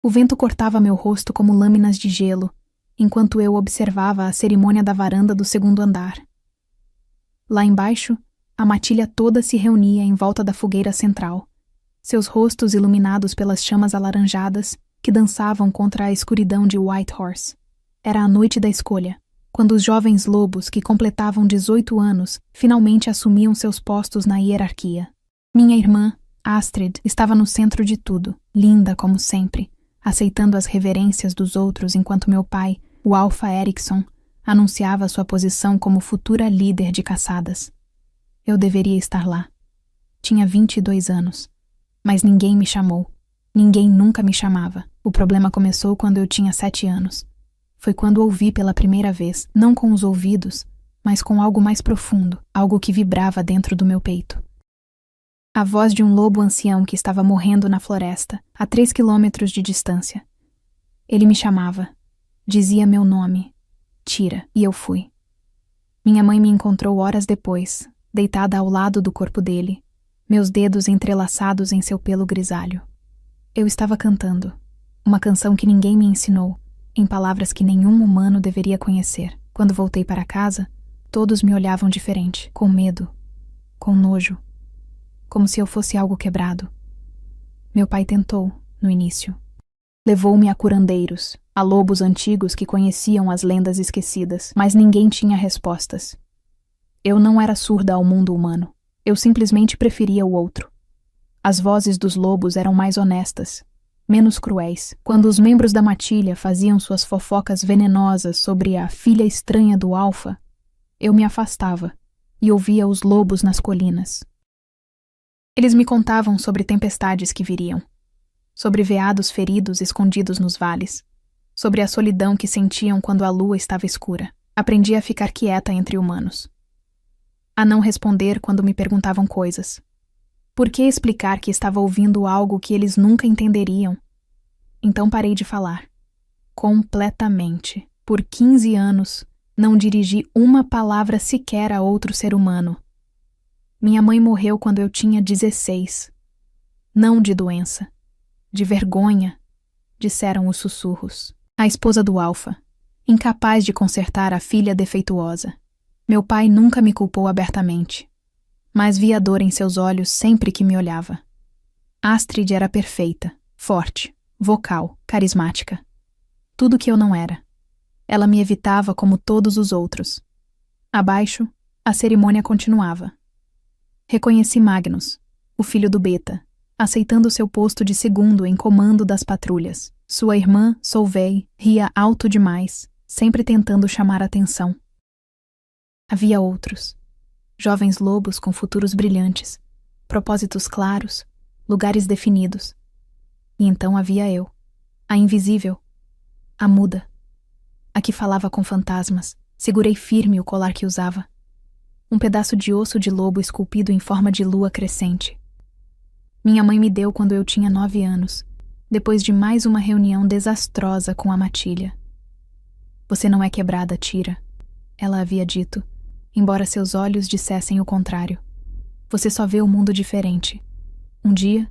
O vento cortava meu rosto como lâminas de gelo, enquanto eu observava a cerimônia da varanda do segundo andar. Lá embaixo, a matilha toda se reunia em volta da fogueira central, seus rostos iluminados pelas chamas alaranjadas que dançavam contra a escuridão de Whitehorse. Era a noite da escolha, quando os jovens lobos que completavam 18 anos finalmente assumiam seus postos na hierarquia. Minha irmã, Astrid, estava no centro de tudo, linda como sempre, aceitando as reverências dos outros enquanto meu pai, o Alpha Erickson, anunciava sua posição como futura líder de caçadas. Eu deveria estar lá. Tinha 22 anos. Mas ninguém me chamou. Ninguém nunca me chamava. O problema começou quando eu tinha 7 anos. Foi quando ouvi pela primeira vez, não com os ouvidos, mas com algo mais profundo, algo que vibrava dentro do meu peito. A voz de um lobo ancião que estava morrendo na floresta, a 3 quilômetros de distância. Ele me chamava. Dizia meu nome. Tira, e eu fui. Minha mãe me encontrou horas depois, deitada ao lado do corpo dele, meus dedos entrelaçados em seu pelo grisalho. Eu estava cantando, uma canção que ninguém me ensinou, em palavras que nenhum humano deveria conhecer. Quando voltei para casa, todos me olhavam diferente, com medo, com nojo, como se eu fosse algo quebrado. Meu pai tentou, no início. Levou-me a curandeiros, a lobos antigos que conheciam as lendas esquecidas, mas ninguém tinha respostas. Eu não era surda ao mundo humano. Eu simplesmente preferia o outro. As vozes dos lobos eram mais honestas, menos cruéis. Quando os membros da matilha faziam suas fofocas venenosas sobre a filha estranha do Alfa, eu me afastava e ouvia os lobos nas colinas. Eles me contavam sobre tempestades que viriam, sobre veados feridos escondidos nos vales, sobre a solidão que sentiam quando a lua estava escura. Aprendi a ficar quieta entre humanos, a não responder quando me perguntavam coisas. Por que explicar que estava ouvindo algo que eles nunca entenderiam? Então parei de falar. Completamente. Por 15 anos, não dirigi uma palavra sequer a outro ser humano. Minha mãe morreu quando eu tinha 16. Não de doença. De vergonha, disseram os sussurros. A esposa do Alfa, incapaz de consertar a filha defeituosa. Meu pai nunca me culpou abertamente, mas via dor em seus olhos sempre que me olhava. Astrid era perfeita, forte, vocal, carismática. Tudo que eu não era. Ela me evitava como todos os outros. Abaixo, a cerimônia continuava. Reconheci Magnus, o filho do Beta, aceitando seu posto de segundo em comando das patrulhas. Sua irmã, Solveig, ria alto demais, sempre tentando chamar atenção. Havia outros. Jovens lobos com futuros brilhantes, propósitos claros, lugares definidos. E então havia eu, a invisível, a muda, a que falava com fantasmas. Segurei firme o colar que usava. Um pedaço de osso de lobo esculpido em forma de lua crescente. Minha mãe me deu quando eu tinha 9 anos, depois de mais uma reunião desastrosa com a matilha. Você não é quebrada, Tira, ela havia dito, embora seus olhos dissessem o contrário. Você só vê o mundo diferente. Um dia,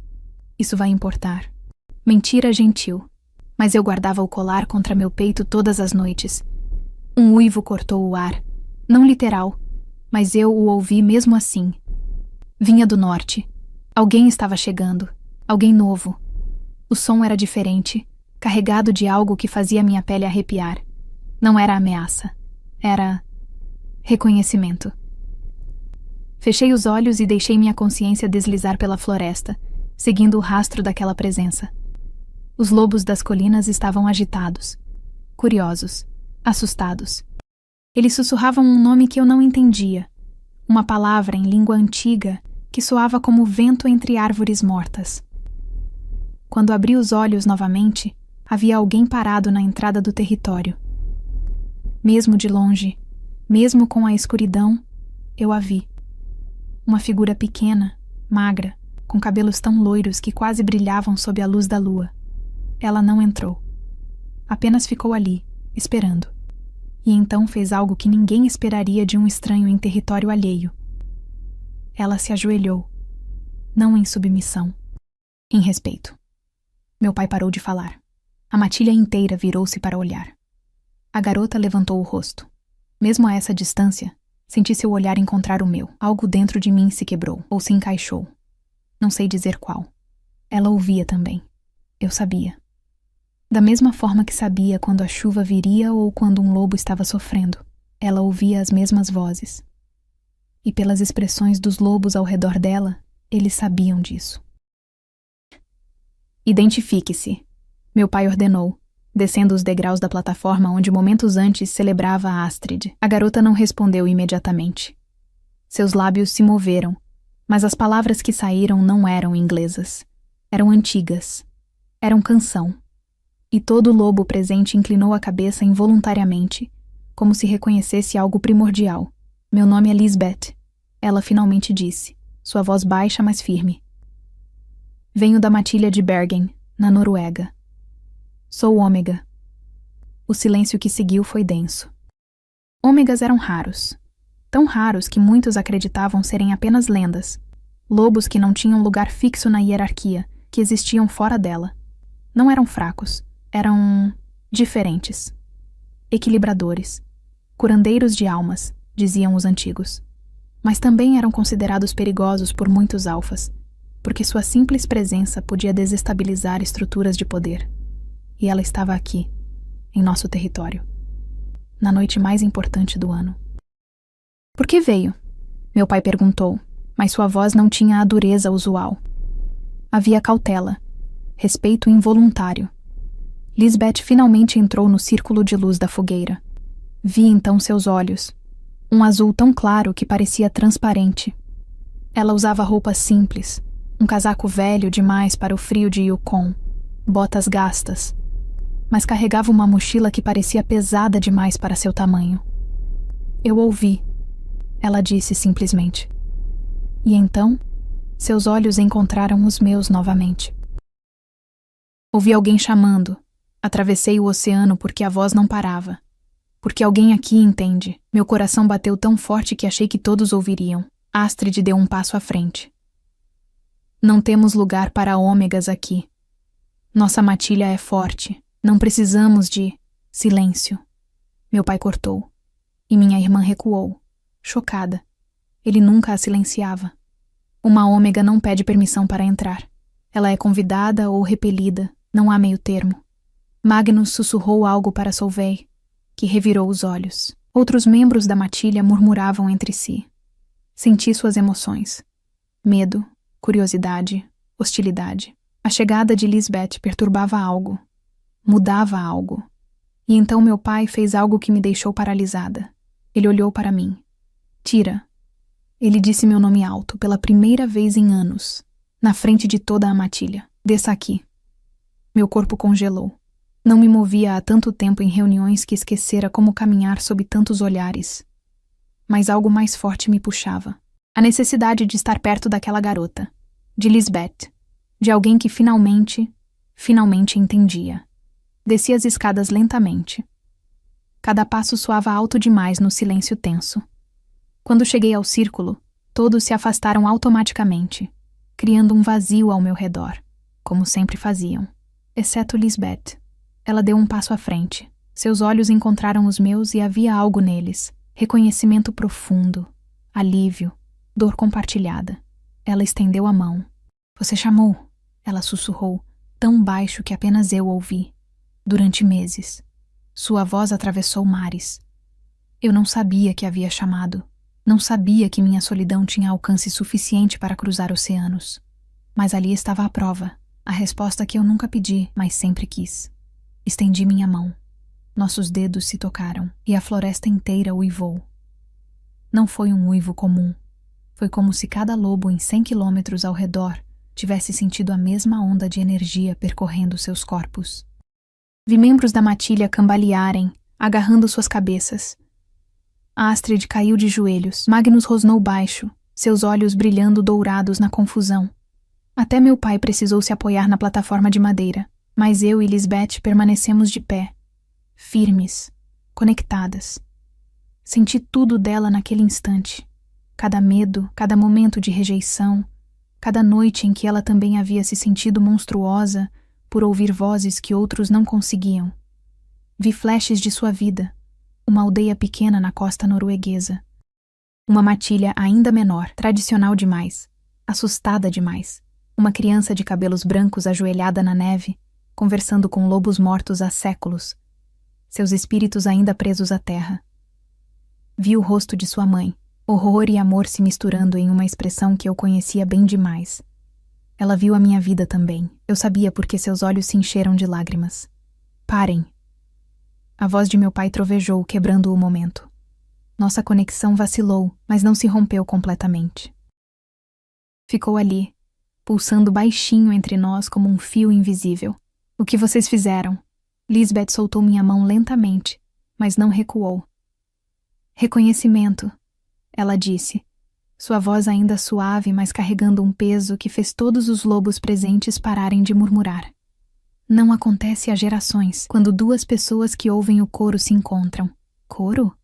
isso vai importar. Mentira gentil, mas eu guardava o colar contra meu peito todas as noites. Um uivo cortou o ar, não literal, mas eu o ouvi mesmo assim. Vinha do norte. Alguém estava chegando, alguém novo. O som era diferente, carregado de algo que fazia minha pele arrepiar. Não era ameaça, era reconhecimento. Fechei os olhos e deixei minha consciência deslizar pela floresta, seguindo o rastro daquela presença. Os lobos das colinas estavam agitados, curiosos, assustados. Eles sussurravam um nome que eu não entendia, uma palavra em língua antiga que soava como vento entre árvores mortas. Quando abri os olhos novamente, havia alguém parado na entrada do território. Mesmo de longe, mesmo com a escuridão, eu a vi. Uma figura pequena, magra, com cabelos tão loiros que quase brilhavam sob a luz da lua. Ela não entrou. Apenas ficou ali, esperando. E então fez algo que ninguém esperaria de um estranho em território alheio. Ela se ajoelhou, não em submissão, em respeito. Meu pai parou de falar. A matilha inteira virou-se para olhar. A garota levantou o rosto. Mesmo a essa distância, senti seu olhar encontrar o meu. Algo dentro de mim se quebrou, ou se encaixou. Não sei dizer qual. Ela ouvia também. Eu sabia. Da mesma forma que sabia quando a chuva viria ou quando um lobo estava sofrendo, ela ouvia as mesmas vozes. E pelas expressões dos lobos ao redor dela, eles sabiam disso. Identifique-se, meu pai ordenou, descendo os degraus da plataforma onde momentos antes celebrava a Astrid. A garota não respondeu imediatamente. Seus lábios se moveram, mas as palavras que saíram não eram inglesas. Eram antigas. Eram canção. E todo lobo presente inclinou a cabeça involuntariamente, como se reconhecesse algo primordial. Meu nome é Lisbeth, ela finalmente disse, sua voz baixa, mas firme. Venho da matilha de Bergen, na Noruega. Sou ômega. O silêncio que seguiu foi denso. Ômegas eram raros. Tão raros que muitos acreditavam serem apenas lendas. Lobos que não tinham lugar fixo na hierarquia, que existiam fora dela. Não eram fracos. Eram diferentes. Equilibradores. Curandeiros de almas, diziam os antigos. Mas também eram considerados perigosos por muitos alfas, porque sua simples presença podia desestabilizar estruturas de poder. E ela estava aqui, em nosso território, na noite mais importante do ano. Por que veio? Meu pai perguntou, mas sua voz não tinha a dureza usual. Havia cautela, respeito involuntário. Lisbeth finalmente entrou no círculo de luz da fogueira. Vi então seus olhos, um azul tão claro que parecia transparente. Ela usava roupas simples, um casaco velho demais para o frio de Yukon, botas gastas, mas carregava uma mochila que parecia pesada demais para seu tamanho. Eu ouvi, ela disse simplesmente. E então, seus olhos encontraram os meus novamente. Ouvi alguém chamando. Atravessei o oceano porque a voz não parava. Porque alguém aqui entende. Meu coração bateu tão forte que achei que todos ouviriam. Astrid deu um passo à frente. Não temos lugar para ômegas aqui. Nossa matilha é forte. Não precisamos de... Silêncio. Meu pai cortou. E minha irmã recuou, chocada. Ele nunca a silenciava. Uma ômega não pede permissão para entrar. Ela é convidada ou repelida. Não há meio termo. Magnus sussurrou algo para Solveig, que revirou os olhos. Outros membros da matilha murmuravam entre si. Senti suas emoções. Medo, curiosidade, hostilidade. A chegada de Lisbeth perturbava algo. Mudava algo. E então meu pai fez algo que me deixou paralisada. Ele olhou para mim. Tira. Ele disse meu nome alto, pela primeira vez em anos, na frente de toda a matilha. Desça aqui. Meu corpo congelou. Não me movia há tanto tempo em reuniões que esquecera como caminhar sob tantos olhares. Mas algo mais forte me puxava. A necessidade de estar perto daquela garota. De Lisbeth. De alguém que finalmente entendia. Desci as escadas lentamente. Cada passo soava alto demais no silêncio tenso. Quando cheguei ao círculo, todos se afastaram automaticamente, criando um vazio ao meu redor, como sempre faziam. Exceto Lisbeth. Ela deu um passo à frente. Seus olhos encontraram os meus e havia algo neles. Reconhecimento profundo, alívio, dor compartilhada. Ela estendeu a mão. Você chamou? Ela sussurrou, tão baixo que apenas eu ouvi. Durante meses. Sua voz atravessou mares. Eu não sabia que havia chamado. Não sabia que minha solidão tinha alcance suficiente para cruzar oceanos. Mas ali estava a prova. A resposta que eu nunca pedi, mas sempre quis. Estendi minha mão. Nossos dedos se tocaram e a floresta inteira uivou. Não foi um uivo comum. Foi como se cada lobo em 100 quilômetros ao redor tivesse sentido a mesma onda de energia percorrendo seus corpos. Vi membros da matilha cambalearem, agarrando suas cabeças. Astrid caiu de joelhos. Magnus rosnou baixo, seus olhos brilhando dourados na confusão. Até meu pai precisou se apoiar na plataforma de madeira. Mas eu e Lisbeth permanecemos de pé, firmes, conectadas. Senti tudo dela naquele instante. Cada medo, cada momento de rejeição, cada noite em que ela também havia se sentido monstruosa, por ouvir vozes que outros não conseguiam. Vi flashes de sua vida, uma aldeia pequena na costa norueguesa. Uma matilha ainda menor, tradicional demais, assustada demais. Uma criança de cabelos brancos ajoelhada na neve, conversando com lobos mortos há séculos, seus espíritos ainda presos à terra. Vi o rosto de sua mãe, horror e amor se misturando em uma expressão que eu conhecia bem demais. Ela viu a minha vida também. Eu sabia porque seus olhos se encheram de lágrimas. Parem! A voz de meu pai trovejou, quebrando o momento. Nossa conexão vacilou, mas não se rompeu completamente. Ficou ali, pulsando baixinho entre nós como um fio invisível. O que vocês fizeram? Lisbeth soltou minha mão lentamente, mas não recuou. Reconhecimento, ela disse, sua voz ainda suave, mas carregando um peso que fez todos os lobos presentes pararem de murmurar. Não acontece há gerações, quando duas pessoas que ouvem o coro se encontram. Coro?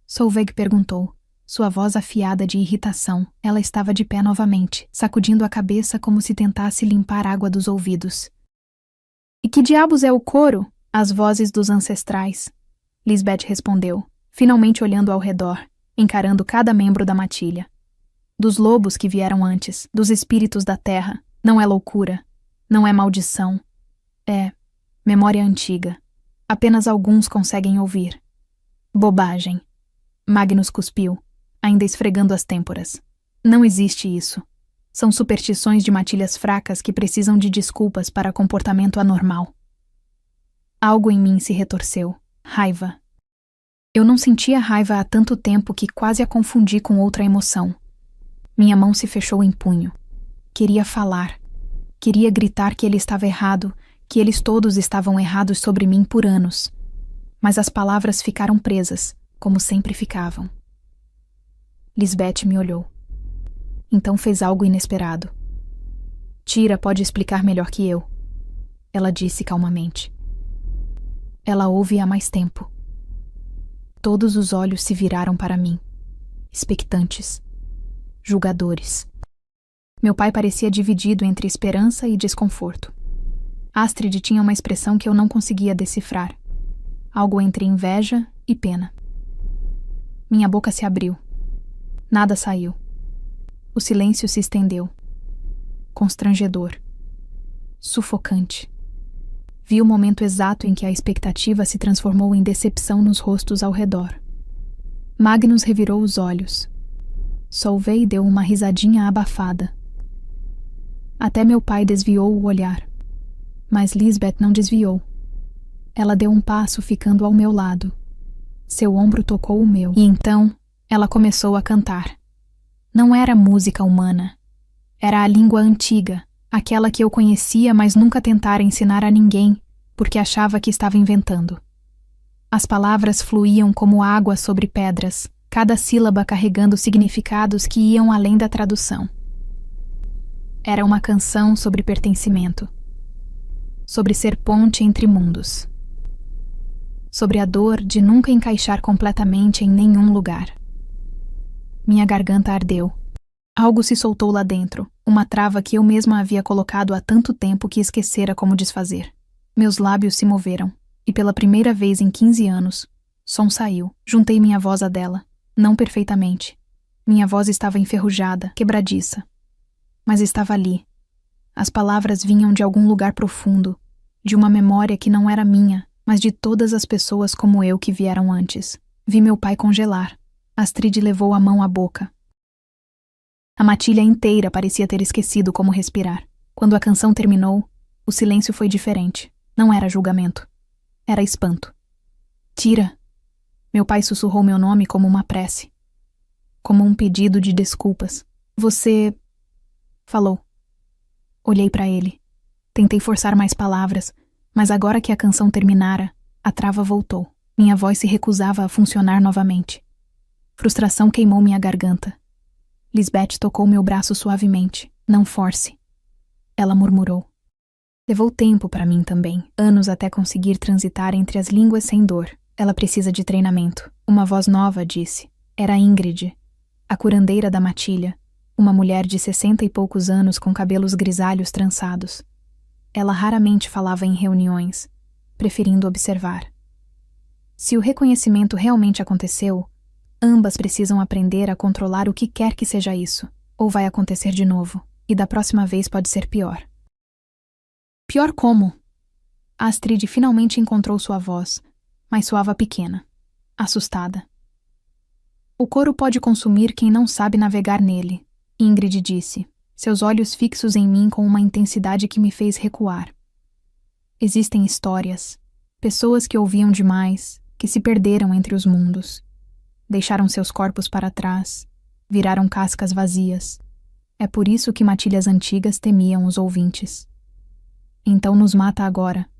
Solveig perguntou, sua voz afiada de irritação. Ela estava de pé novamente, sacudindo a cabeça como se tentasse limpar água dos ouvidos. E que diabos é o coro? As vozes dos ancestrais. Lisbeth respondeu, finalmente olhando ao redor, encarando cada membro da matilha. Dos lobos que vieram antes, dos espíritos da terra. Não é loucura, não é maldição. É memória antiga. Apenas alguns conseguem ouvir. Bobagem. Magnus cuspiu, ainda esfregando as têmporas. Não existe isso. São superstições de matilhas fracas que precisam de desculpas para comportamento anormal. Algo em mim se retorceu. Raiva. Eu não sentia raiva há tanto tempo que quase a confundi com outra emoção. Minha mão se fechou em punho. Queria falar. Queria gritar que ele estava errado, que eles todos estavam errados sobre mim por anos. Mas as palavras ficaram presas, como sempre ficavam. Lisbeth me olhou. Então fez algo inesperado. Tira pode explicar melhor que eu, ela disse calmamente. Ela ouve há mais tempo. Todos os olhos se viraram para mim, expectantes, julgadores. Meu pai parecia dividido entre esperança e desconforto. Astrid tinha uma expressão que eu não conseguia decifrar. Algo entre inveja e pena. Minha boca se abriu. Nada saiu. O silêncio se estendeu. Constrangedor. Sufocante. Vi o momento exato em que a expectativa se transformou em decepção nos rostos ao redor. Magnus revirou os olhos. Solveig deu uma risadinha abafada. Até meu pai desviou o olhar. Mas Lisbeth não desviou. Ela deu um passo ficando ao meu lado. Seu ombro tocou o meu. E então, ela começou a cantar. Não era música humana. Era a língua antiga, aquela que eu conhecia, mas nunca tentara ensinar a ninguém, porque achava que estava inventando. As palavras fluíam como água sobre pedras, cada sílaba carregando significados que iam além da tradução. Era uma canção sobre pertencimento, sobre ser ponte entre mundos, sobre a dor de nunca encaixar completamente em nenhum lugar. Minha garganta ardeu. Algo se soltou lá dentro, uma trava que eu mesma havia colocado há tanto tempo que esquecera como desfazer. Meus lábios se moveram, e pela primeira vez em 15 anos, som saiu. Juntei minha voz à dela, não perfeitamente. Minha voz estava enferrujada, quebradiça. Mas estava ali. As palavras vinham de algum lugar profundo, de uma memória que não era minha, mas de todas as pessoas como eu que vieram antes. Vi meu pai congelar. Astrid levou a mão à boca. A matilha inteira parecia ter esquecido como respirar. Quando a canção terminou, o silêncio foi diferente. Não era julgamento. Era espanto. Tira. Meu pai sussurrou meu nome como uma prece. Como um pedido de desculpas. Você... falou. Olhei para ele. Tentei forçar mais palavras, mas agora que a canção terminara, a trava voltou. Minha voz se recusava a funcionar novamente. Frustração queimou minha garganta. Lisbeth tocou meu braço suavemente. Não force. Ela murmurou. Levou tempo para mim também, anos até conseguir transitar entre as línguas sem dor. Ela precisa de treinamento. Uma voz nova disse. Era Ingrid, a curandeira da matilha, uma mulher de 60 e poucos anos com cabelos grisalhos trançados. Ela raramente falava em reuniões, preferindo observar. Se o reconhecimento realmente aconteceu, ambas precisam aprender a controlar o que quer que seja isso, ou vai acontecer de novo, e da próxima vez pode ser pior. Pior como? Astrid finalmente encontrou sua voz, mas soava pequena, assustada. O couro pode consumir quem não sabe navegar nele, Ingrid disse, seus olhos fixos em mim com uma intensidade que me fez recuar. Existem histórias, pessoas que ouviam demais, que se perderam entre os mundos. Deixaram seus corpos para trás, viraram cascas vazias. É por isso que matilhas antigas temiam os ouvintes. Então nos mata agora,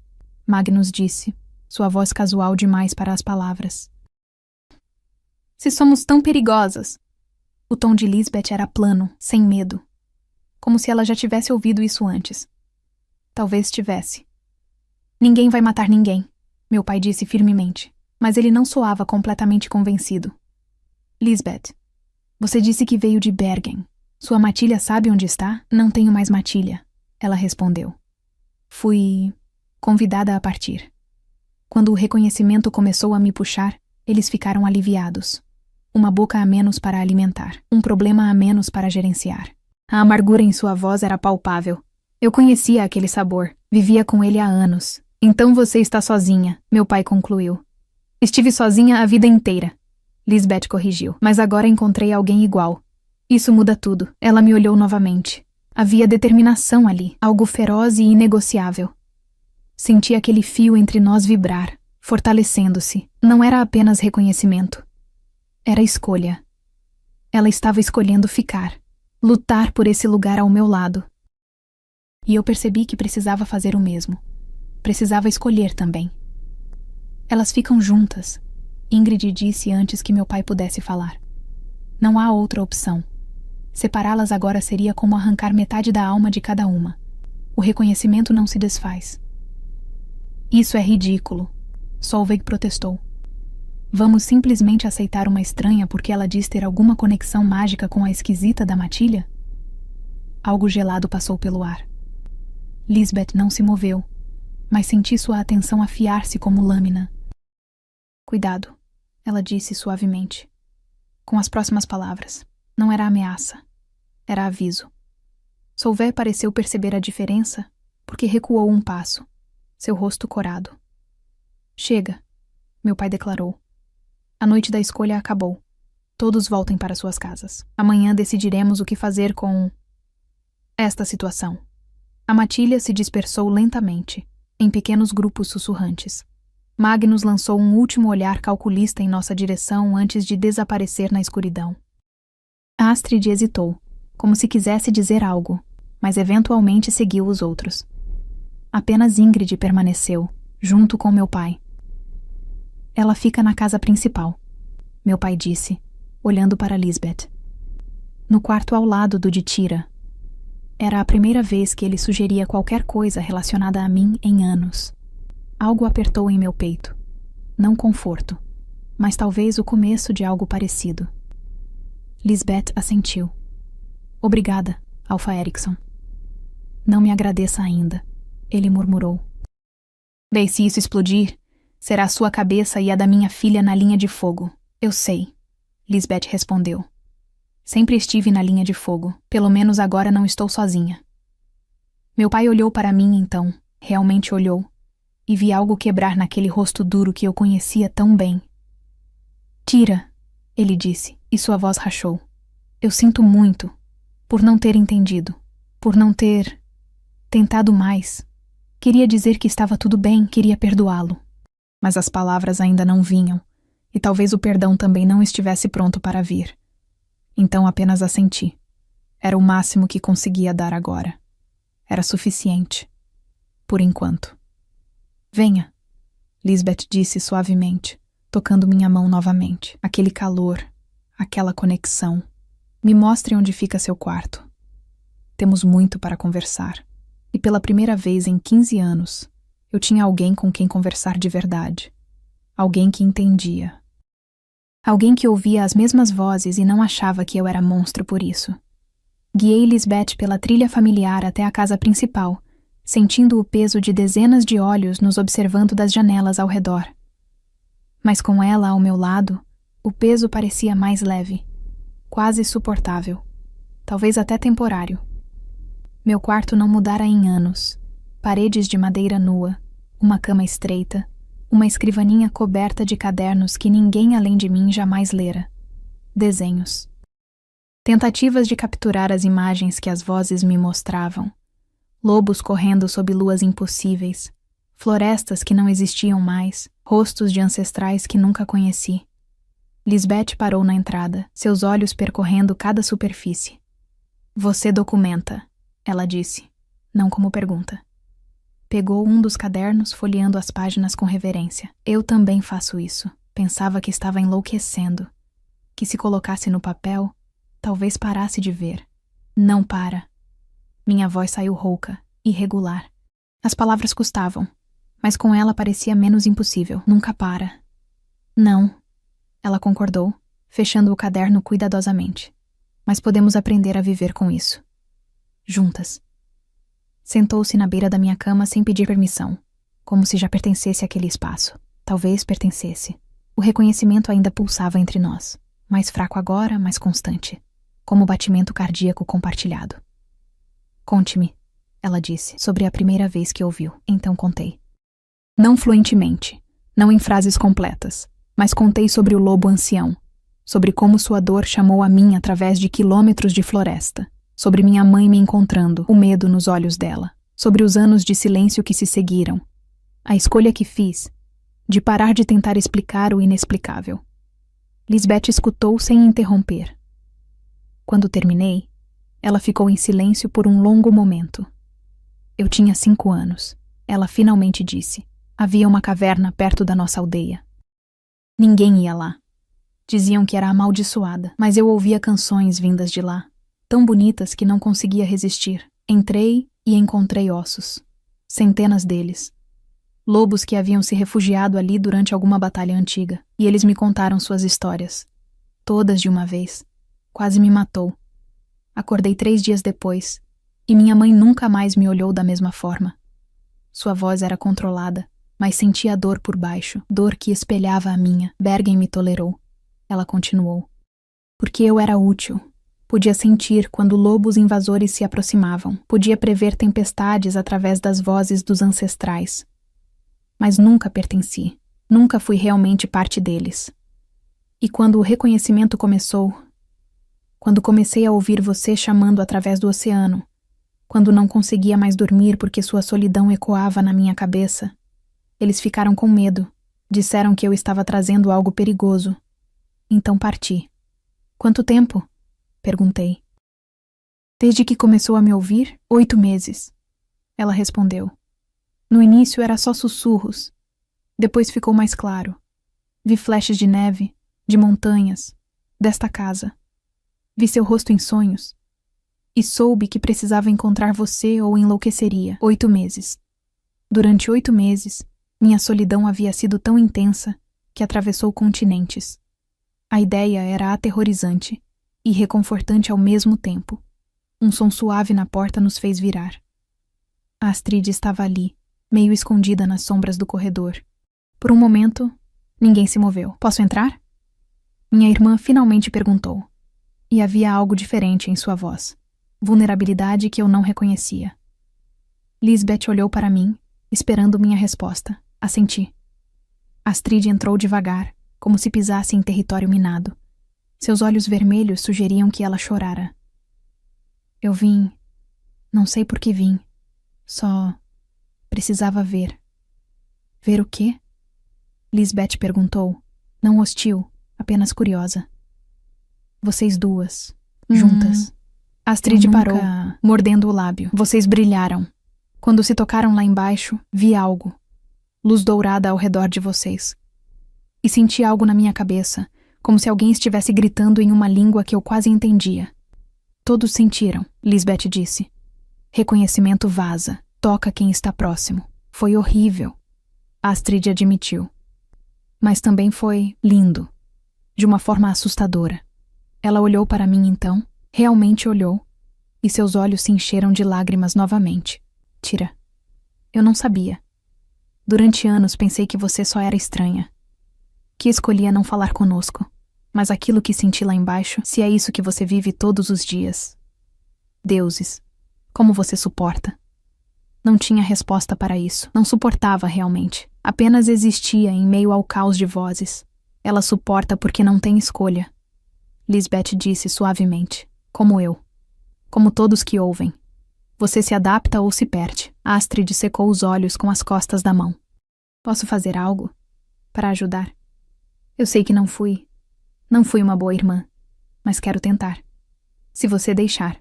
Magnus disse, sua voz casual demais para as palavras. Se somos tão perigosas! O tom de Lisbeth era plano, sem medo. Como se ela já tivesse ouvido isso antes. Talvez tivesse. Ninguém vai matar ninguém, meu pai disse firmemente, mas ele não soava completamente convencido. Lisbeth, você disse que veio de Bergen. Sua matilha sabe onde está? Não tenho mais matilha, ela respondeu. Fui convidada a partir. Quando o reconhecimento começou a me puxar, eles ficaram aliviados. Uma boca a menos para alimentar, um problema a menos para gerenciar. A amargura em sua voz era palpável. Eu conhecia aquele sabor, vivia com ele há anos. Então você está sozinha, meu pai concluiu. Estive sozinha a vida inteira. Lisbeth corrigiu, mas agora encontrei alguém igual. Isso muda tudo. Ela me olhou novamente. Havia determinação ali, algo feroz e inegociável. Senti aquele fio entre nós vibrar, fortalecendo-se. Não era apenas reconhecimento. Era escolha. Ela estava escolhendo ficar, lutar por esse lugar ao meu lado. E eu percebi que precisava fazer o mesmo. Precisava escolher também. Elas ficam juntas, Ingrid disse antes que meu pai pudesse falar. Não há outra opção. Separá-las agora seria como arrancar metade da alma de cada uma. O reconhecimento não se desfaz. Isso é ridículo, Solveig protestou. Vamos simplesmente aceitar uma estranha porque ela diz ter alguma conexão mágica com a esquisita da matilha? Algo gelado passou pelo ar. Lisbeth não se moveu, mas senti sua atenção afiar-se como lâmina. Cuidado, ela disse suavemente. Com as próximas palavras. Não era ameaça. Era aviso. Solveig pareceu perceber a diferença, porque recuou um passo, seu rosto corado. Chega, meu pai declarou. A noite da escolha acabou. Todos voltem para suas casas. Amanhã decidiremos o que fazer com esta situação. A matilha se dispersou lentamente, em pequenos grupos sussurrantes. Magnus lançou um último olhar calculista em nossa direção antes de desaparecer na escuridão. Astrid hesitou, como se quisesse dizer algo, mas eventualmente seguiu os outros. Apenas Ingrid permaneceu, junto com meu pai. Ela fica na casa principal, meu pai disse, olhando para Lisbeth. No quarto ao lado do de Tira. Era a primeira vez que ele sugeria qualquer coisa relacionada a mim em anos. Algo apertou em meu peito. Não conforto, mas talvez o começo de algo parecido. Lisbeth assentiu. Obrigada, Alfa Eriksson. Não me agradeça ainda, ele murmurou. Bem, se isso explodir, será a sua cabeça e a da minha filha na linha de fogo. Eu sei, Lisbeth respondeu. Sempre estive na linha de fogo, pelo menos agora não estou sozinha. Meu pai olhou para mim então, realmente olhou, e vi algo quebrar naquele rosto duro que eu conhecia tão bem. Tira, ele disse, e sua voz rachou. Eu sinto muito, por não ter entendido, por não ter tentado mais. Queria dizer que estava tudo bem, queria perdoá-lo. Mas as palavras ainda não vinham, e talvez o perdão também não estivesse pronto para vir. Então apenas assenti. Era o máximo que conseguia dar agora. Era suficiente. Por enquanto. Venha, Lisbeth disse suavemente, tocando minha mão novamente. Aquele calor, aquela conexão. Me mostre onde fica seu quarto. Temos muito para conversar. E pela primeira vez em 15 anos, eu tinha alguém com quem conversar de verdade. Alguém que entendia. Alguém que ouvia as mesmas vozes e não achava que eu era monstro por isso. Guiei Lisbeth pela trilha familiar até a casa principal sentindo o peso de dezenas de olhos nos observando das janelas ao redor. Mas com ela ao meu lado, o peso parecia mais leve, quase suportável, talvez até temporário. Meu quarto não mudara em anos. Paredes de madeira nua, uma cama estreita, uma escrivaninha coberta de cadernos que ninguém além de mim jamais lera. Desenhos. Tentativas de capturar as imagens que as vozes me mostravam. Lobos correndo sob luas impossíveis, florestas que não existiam mais, rostos de ancestrais que nunca conheci. Lisbeth parou na entrada, seus olhos percorrendo cada superfície. Você documenta, ela disse, não como pergunta. Pegou um dos cadernos, folheando as páginas com reverência. Eu também faço isso. Pensava que estava enlouquecendo. Que se colocasse no papel, talvez parasse de ver. Não para. Minha voz saiu rouca, irregular. As palavras custavam, mas com ela parecia menos impossível. Nunca para. Não. Ela concordou, fechando o caderno cuidadosamente. Mas podemos aprender a viver com isso. Juntas. Sentou-se na beira da minha cama sem pedir permissão, como se já pertencesse àquele espaço. Talvez pertencesse. O reconhecimento ainda pulsava entre nós, mais fraco agora, mais constante, como o batimento cardíaco compartilhado. Conte-me, ela disse, sobre a primeira vez que ouviu. Então contei. Não fluentemente, não em frases completas, mas contei sobre o lobo ancião, sobre como sua dor chamou a mim através de quilômetros de floresta, sobre minha mãe me encontrando, o medo nos olhos dela, sobre os anos de silêncio que se seguiram, a escolha que fiz, de parar de tentar explicar o inexplicável. Lisbeth escutou sem interromper. Quando terminei, ela ficou em silêncio por um longo momento. Eu tinha 5 anos. Ela finalmente disse. Havia uma caverna perto da nossa aldeia. Ninguém ia lá. Diziam que era amaldiçoada, mas eu ouvia canções vindas de lá, tão bonitas que não conseguia resistir. Entrei e encontrei ossos. Centenas deles. Lobos que haviam se refugiado ali durante alguma batalha antiga, e eles me contaram suas histórias. Todas de uma vez. Quase me matou. Acordei 3 dias depois, e minha mãe nunca mais me olhou da mesma forma. Sua voz era controlada, mas sentia a dor por baixo, dor que espelhava a minha. Bergen me tolerou. Ela continuou. Porque eu era útil. Podia sentir quando lobos invasores se aproximavam. Podia prever tempestades através das vozes dos ancestrais. Mas nunca pertenci. Nunca fui realmente parte deles. E quando o reconhecimento começou, quando comecei a ouvir você chamando através do oceano, quando não conseguia mais dormir porque sua solidão ecoava na minha cabeça, eles ficaram com medo. Disseram que eu estava trazendo algo perigoso. Então parti. Quanto tempo? Perguntei. Desde que começou a me ouvir, 8 meses. Ela respondeu. No início era só sussurros. Depois ficou mais claro. Vi flashes de neve, de montanhas, desta casa. Vi seu rosto em sonhos. E soube que precisava encontrar você ou enlouqueceria. 8 meses. Durante 8 meses, minha solidão havia sido tão intensa que atravessou continentes. A ideia era aterrorizante e reconfortante ao mesmo tempo. Um som suave na porta nos fez virar. A Astrid estava ali, meio escondida nas sombras do corredor. Por um momento, ninguém se moveu. Posso entrar? Minha irmã finalmente perguntou. E havia algo diferente em sua voz. Vulnerabilidade que eu não reconhecia. Lisbeth olhou para mim, esperando minha resposta. Assenti. Astrid entrou devagar, como se pisasse em território minado. Seus olhos vermelhos sugeriam que ela chorara. Eu vim. Não sei por que vim. Só precisava ver. Ver o quê? Lisbeth perguntou, não hostil, apenas curiosa. Vocês duas, juntas. Astrid parou, mordendo o lábio. Vocês brilharam. Quando se tocaram lá embaixo, vi algo. Luz dourada ao redor de vocês. E senti algo na minha cabeça, como se alguém estivesse gritando em uma língua que eu quase entendia. Todos sentiram, Lisbeth disse. Reconhecimento vaza, toca quem está próximo. Foi horrível. Astrid admitiu. Mas também foi lindo, de uma forma assustadora. Ela olhou para mim então, realmente olhou, e seus olhos se encheram de lágrimas novamente. Tira, Eu não sabia. Durante anos pensei que você só era estranha. Que escolhia não falar conosco. Mas aquilo que senti lá embaixo, se é isso que você vive todos os dias. Deuses, como você suporta? Não tinha resposta para isso. Não suportava realmente. Apenas existia em meio ao caos de vozes. Ela suporta porque não tem escolha. Lisbeth disse suavemente. Como eu. Como todos que ouvem. Você se adapta ou se perde. Astrid secou os olhos com as costas da mão. Posso fazer algo? Para ajudar? Eu sei que não fui uma boa irmã. Mas quero tentar. Se você deixar.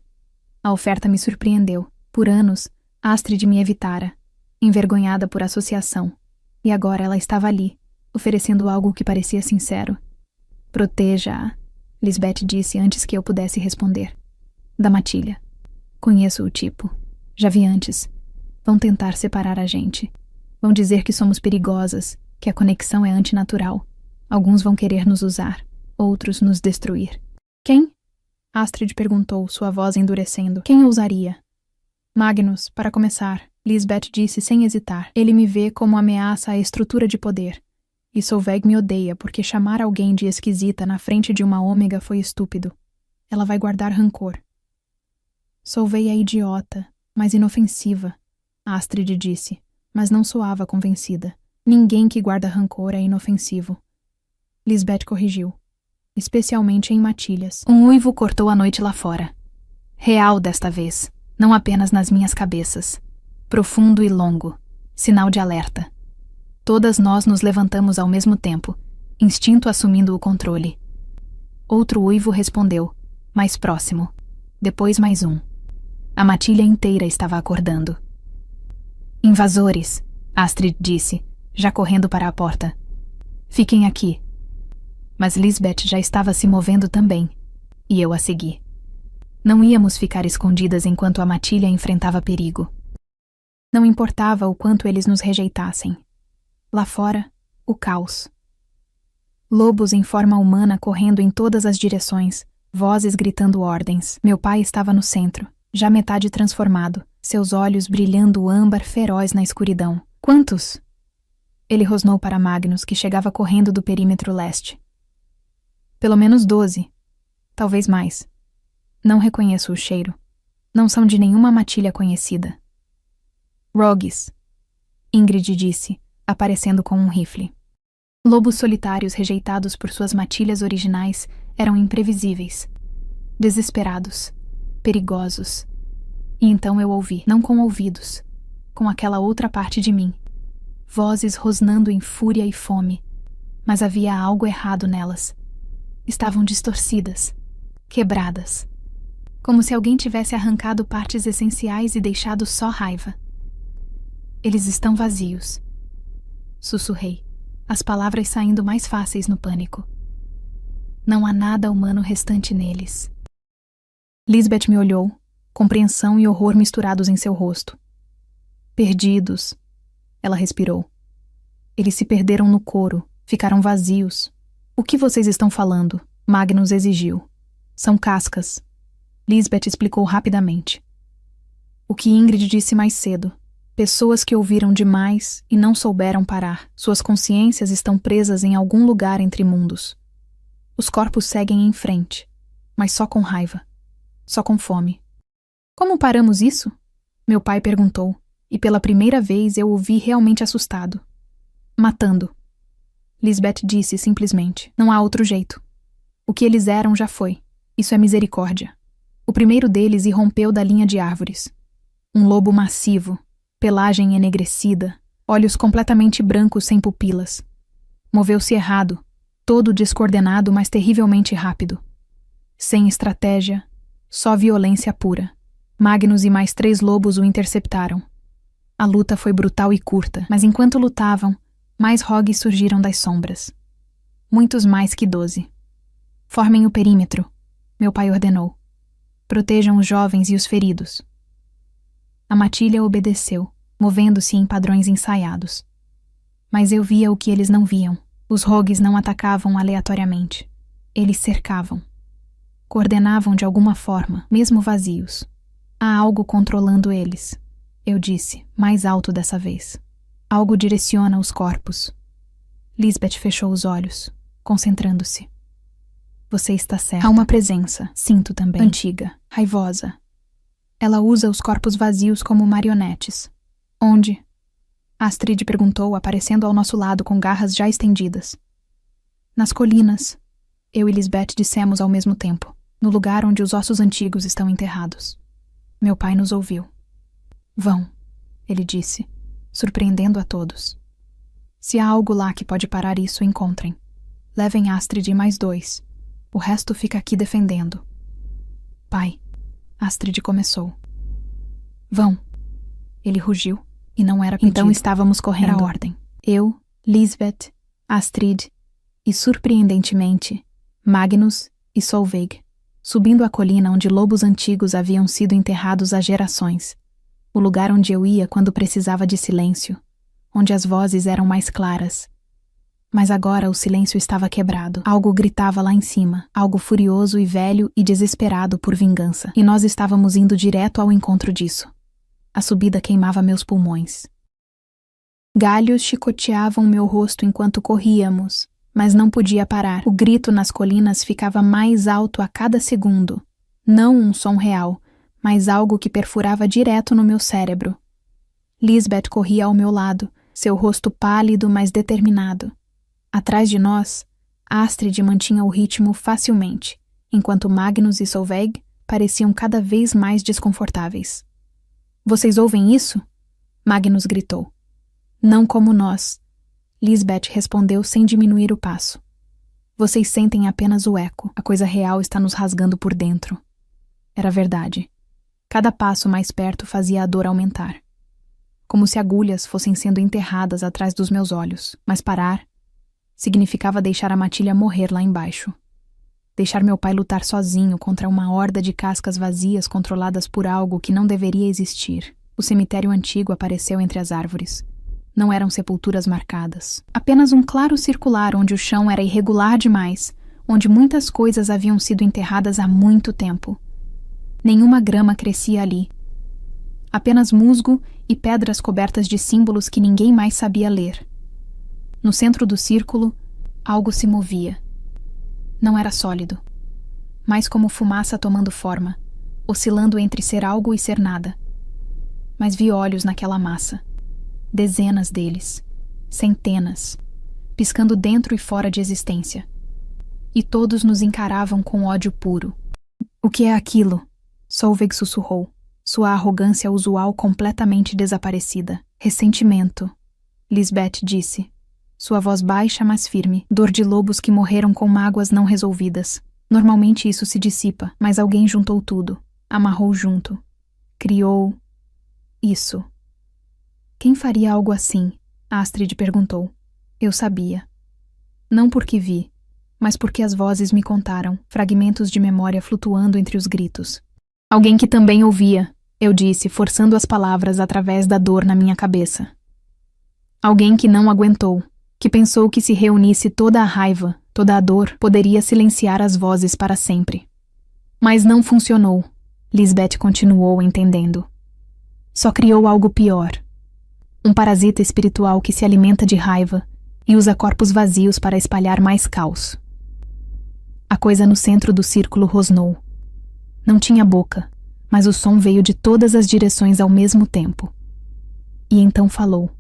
A oferta me surpreendeu. Por anos, Astrid me evitara, envergonhada por associação. E agora ela estava ali, oferecendo algo que parecia sincero. Proteja-a, Lisbeth disse antes que eu pudesse responder. Da matilha. Conheço o tipo. Já vi antes. Vão tentar separar a gente. Vão dizer que somos perigosas, que a conexão é antinatural. Alguns vão querer nos usar, outros nos destruir. Quem? Astrid perguntou, sua voz endurecendo. Quem ousaria? Magnus, para começar, Lisbeth disse sem hesitar. Ele me vê como ameaça à estrutura de poder. E Solveig me odeia porque chamar alguém de esquisita na frente de uma ômega foi estúpido. Ela vai guardar rancor. Solveig é idiota, mas inofensiva, Astrid disse, mas não soava convencida. Ninguém que guarda rancor é inofensivo. Lisbeth corrigiu. Especialmente em matilhas. Um uivo cortou a noite lá fora. Real desta vez, não apenas nas minhas cabeças. Profundo e longo. Sinal de alerta. Todas nós nos levantamos ao mesmo tempo, instinto assumindo o controle. Outro uivo respondeu, mais próximo. Depois mais um. A matilha inteira estava acordando. Invasores, Astrid disse, já correndo para a porta. Fiquem aqui. Mas Lisbeth já estava se movendo também, e eu a segui. Não íamos ficar escondidas enquanto a matilha enfrentava perigo. Não importava o quanto eles nos rejeitassem. Lá fora, o caos. Lobos em forma humana correndo em todas as direções, vozes gritando ordens. Meu pai estava no centro, já metade transformado, seus olhos brilhando âmbar feroz na escuridão. Quantos? Ele rosnou para Magnus, que chegava correndo do perímetro leste. Pelo menos 12. Talvez mais. Não reconheço o cheiro. Não são de nenhuma matilha conhecida. Rogues, Ingrid disse, aparecendo com um rifle. Lobos solitários rejeitados por suas matilhas originais eram imprevisíveis. Desesperados. Perigosos. E então eu ouvi, não com ouvidos, com aquela outra parte de mim. Vozes rosnando em fúria e fome. Mas havia algo errado nelas. Estavam distorcidas, quebradas. Como se alguém tivesse arrancado partes essenciais e deixado só raiva. Eles estão vazios. Sussurrei, as palavras saindo mais fáceis no pânico. Não há nada humano restante neles. Lisbeth me olhou, compreensão e horror misturados em seu rosto. Perdidos. Ela respirou. Eles se perderam no coro, ficaram vazios. O que vocês estão falando? Magnus exigiu. São cascas. Lisbeth explicou rapidamente. O que Ingrid disse mais cedo. Pessoas que ouviram demais e não souberam parar. Suas consciências estão presas em algum lugar entre mundos. Os corpos seguem em frente, mas só com raiva. Só com fome. Como paramos isso? Meu pai perguntou, e pela primeira vez eu o vi realmente assustado. Matando. Lisbeth disse simplesmente, não há outro jeito. O que eles eram já foi. Isso é misericórdia. O primeiro deles irrompeu da linha de árvores. Um lobo massivo, pelagem enegrecida, olhos completamente brancos sem pupilas. Moveu-se errado, todo descoordenado, mas terrivelmente rápido. Sem estratégia, só violência pura. Magnus e mais 3 lobos o interceptaram. A luta foi brutal e curta, mas enquanto lutavam, mais rogues surgiram das sombras. Muitos mais que 12. Formem o perímetro, meu pai ordenou. Protejam os jovens e os feridos. A matilha obedeceu, movendo-se em padrões ensaiados. Mas eu via o que eles não viam. Os rogues não atacavam aleatoriamente. Eles cercavam. Coordenavam de alguma forma, mesmo vazios. Há algo controlando eles. eu disse, mais alto dessa vez. Algo direciona os corpos. Lisbeth fechou os olhos, concentrando-se. Você está certa. Há uma presença, sinto também, antiga, raivosa. Ela usa os corpos vazios como marionetes. Onde? Astrid perguntou, aparecendo ao nosso lado com garras já estendidas. Nas colinas, eu e Lisbeth dissemos ao mesmo tempo, no lugar onde os ossos antigos estão enterrados. Meu pai nos ouviu. Vão, ele disse, surpreendendo a todos. Se há algo lá que pode parar isso, encontrem. Levem Astrid e mais 2. O resto fica aqui defendendo. Pai, Astrid começou. Vão. Ele rugiu, e não era pedido. Então estávamos correndo. Era ordem. Eu, Lisbeth, Astrid e, surpreendentemente, Magnus e Solveig, subindo a colina onde lobos antigos haviam sido enterrados há gerações. O lugar onde eu ia quando precisava de silêncio, onde as vozes eram mais claras. Mas agora o silêncio estava quebrado. Algo gritava lá em cima, algo furioso e velho e desesperado por vingança. E nós estávamos indo direto ao encontro disso. A subida queimava meus pulmões. Galhos chicoteavam meu rosto enquanto corríamos, mas não podia parar. O grito nas colinas ficava mais alto a cada segundo. Não um som real, mas algo que perfurava direto no meu cérebro. Lisbeth corria ao meu lado, seu rosto pálido, mas determinado. Atrás de nós, Astrid mantinha o ritmo facilmente, enquanto Magnus e Solveig pareciam cada vez mais desconfortáveis. Vocês ouvem isso? Magnus gritou. Não como nós. Lisbeth respondeu sem diminuir o passo. Vocês sentem apenas o eco. A coisa real está nos rasgando por dentro. Era verdade. Cada passo mais perto fazia a dor aumentar. Como se agulhas fossem sendo enterradas atrás dos meus olhos. Mas parar significava deixar a matilha morrer lá embaixo. Deixar meu pai lutar sozinho contra uma horda de cascas vazias controladas por algo que não deveria existir. O cemitério antigo apareceu entre as árvores. Não eram sepulturas marcadas. Apenas um claro circular onde o chão era irregular demais, onde muitas coisas haviam sido enterradas há muito tempo. Nenhuma grama crescia ali. Apenas musgo e pedras cobertas de símbolos que ninguém mais sabia ler. No centro do círculo, algo se movia. Não era sólido, mas como fumaça tomando forma, oscilando entre ser algo e ser nada. Mas vi olhos naquela massa. Dezenas deles, centenas, piscando dentro e fora de existência. E todos nos encaravam com ódio puro. O que é aquilo? Solveig sussurrou, sua arrogância usual completamente desaparecida. Ressentimento, Lisbeth disse. Sua voz baixa, mas firme. Dor de lobos que morreram com mágoas não resolvidas. Normalmente isso se dissipa, mas alguém juntou tudo. Amarrou junto. Criou... isso. Quem faria algo assim? Astrid perguntou. Eu sabia. Não porque vi, mas porque as vozes me contaram, fragmentos de memória flutuando entre os gritos. Alguém que também ouvia, eu disse, forçando as palavras através da dor na minha cabeça. Alguém que não aguentou. Que pensou que se reunisse toda a raiva, toda a dor, poderia silenciar as vozes para sempre. Mas não funcionou, Lisbeth continuou entendendo. Só criou algo pior. Um parasita espiritual que se alimenta de raiva e usa corpos vazios para espalhar mais caos. A coisa no centro do círculo rosnou. Não tinha boca, mas o som veio de todas as direções ao mesmo tempo. E então falou.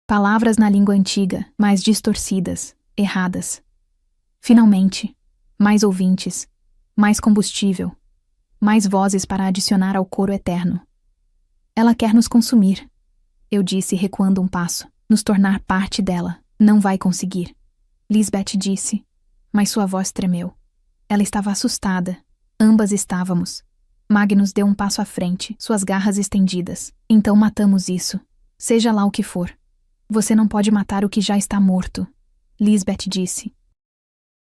Palavras na língua antiga, mais distorcidas, erradas. Finalmente, mais ouvintes, mais combustível, mais vozes para adicionar ao coro eterno. Ela quer nos consumir, eu disse recuando um passo, nos tornar parte dela. Não vai conseguir. Lisbeth disse, mas sua voz tremeu. Ela estava assustada. Ambas estávamos. Magnus deu um passo à frente, suas garras estendidas. Então matamos isso. Seja lá o que for. Você não pode matar o que já está morto, Lisbeth disse.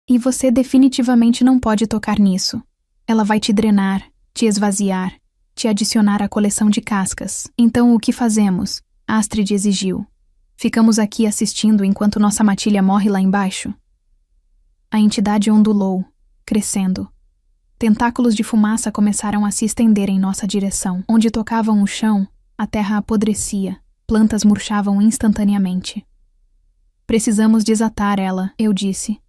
E você definitivamente não pode tocar nisso. Ela vai te drenar, te esvaziar, te adicionar à coleção de cascas. Então o que fazemos? Astrid exigiu. Ficamos aqui assistindo enquanto nossa matilha morre lá embaixo? A entidade ondulou, crescendo. Tentáculos de fumaça começaram a se estender em nossa direção. Onde tocavam o chão, A terra apodrecia, plantas murchavam instantaneamente. Precisamos desatar ela, eu disse,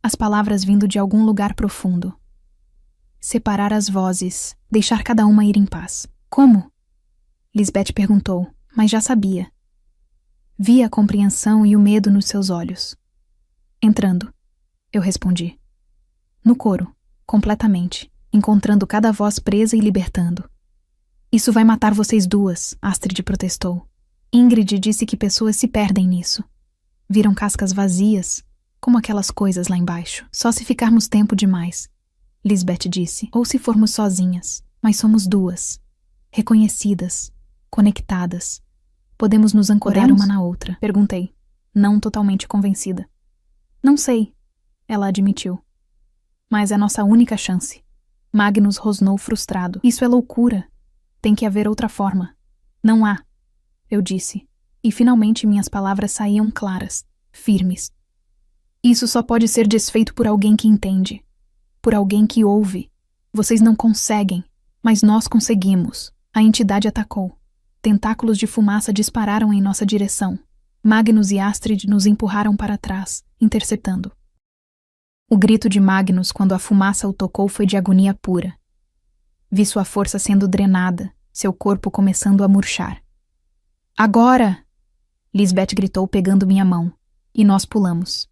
as palavras vindo de algum lugar profundo. Separar as vozes, deixar cada uma ir em paz. Como? Lisbeth perguntou, mas já sabia. Vi a compreensão e o medo nos seus olhos. Entrando, eu respondi. No coro, completamente, encontrando cada voz presa e libertando. Isso vai matar vocês duas, Astrid protestou. Ingrid disse que pessoas se perdem nisso. Viram cascas vazias, como aquelas coisas lá embaixo. Só se ficarmos tempo demais, Lisbeth disse, ou se formos sozinhas, mas somos duas. Reconhecidas, conectadas. Podemos nos ancorar uma na outra, perguntei, não totalmente convencida. Não sei, ela admitiu. Mas é nossa única chance. Magnus rosnou frustrado. Isso é loucura. Tem que haver outra forma. Não há, eu disse, e finalmente minhas palavras saíam claras, firmes. Isso só pode ser desfeito por alguém que entende, por alguém que ouve. Vocês não conseguem, mas nós conseguimos. A entidade atacou. Tentáculos de fumaça dispararam em nossa direção. Magnus e Astrid nos empurraram para trás, interceptando. O grito de Magnus quando a fumaça o tocou foi de agonia pura. Vi sua força sendo drenada, seu corpo começando a murchar. Agora! Lisbeth gritou pegando minha mão, e nós pulamos.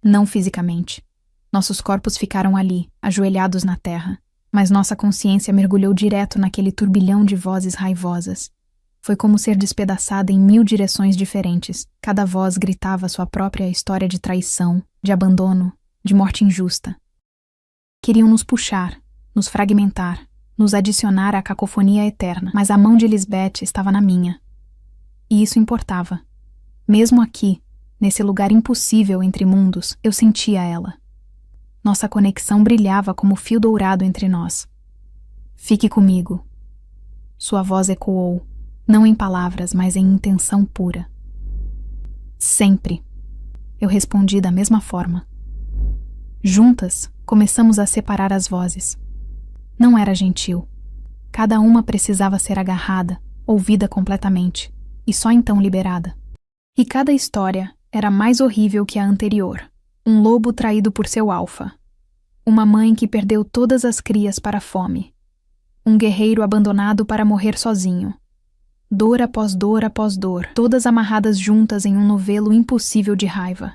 Não fisicamente. Nossos corpos ficaram ali, ajoelhados na terra, mas nossa consciência mergulhou direto naquele turbilhão de vozes raivosas. Foi como ser despedaçada em 1000 direções diferentes. Cada voz gritava sua própria história de traição, de abandono, de morte injusta. Queriam nos puxar, nos fragmentar, nos adicionar à cacofonia eterna, mas a mão de Lisbeth estava na minha. E isso importava. Mesmo aqui, nesse lugar impossível entre mundos, eu sentia ela. Nossa conexão brilhava como fio dourado entre nós. Fique comigo. Sua voz ecoou, não em palavras, mas em intenção pura. Sempre. Eu respondi da mesma forma. Juntas, começamos a separar as vozes. Não era gentil. Cada uma precisava ser agarrada, ouvida completamente, e só então liberada. E cada história era mais horrível que a anterior. Um lobo traído por seu alfa. Uma mãe que perdeu todas as crias para a fome. Um guerreiro abandonado para morrer sozinho. Dor após dor após dor, todas amarradas juntas em um novelo impossível de raiva.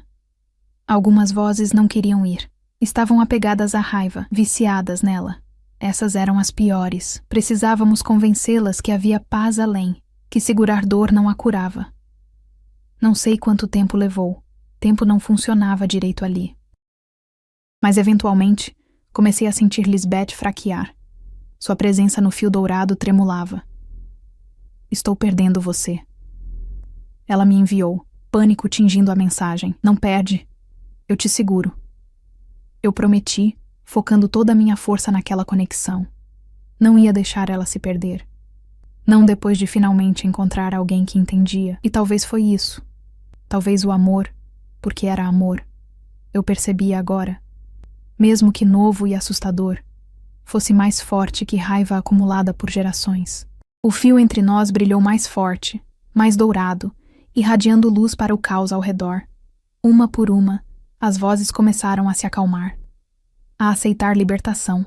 Algumas vozes não queriam ir. Estavam apegadas à raiva, viciadas nela. Essas eram as piores. Precisávamos convencê-las que havia paz além, que segurar dor não a curava. Não sei quanto tempo levou. Tempo não funcionava direito ali. Mas, eventualmente, comecei a sentir Lisbeth fraquear. Sua presença no fio dourado tremulava. Estou perdendo você. Ela me enviou, pânico tingindo a mensagem. Não perde. Eu te seguro. Eu prometi, focando toda a minha força naquela conexão. Não ia deixar ela se perder. Não depois de finalmente encontrar alguém que entendia. E talvez foi isso. Talvez o amor, porque era amor. Eu percebia agora. Mesmo que novo e assustador, fosse mais forte que raiva acumulada por gerações. O fio entre nós brilhou mais forte, mais dourado, irradiando luz para o caos ao redor. Uma por uma, as vozes começaram a se acalmar, a aceitar libertação.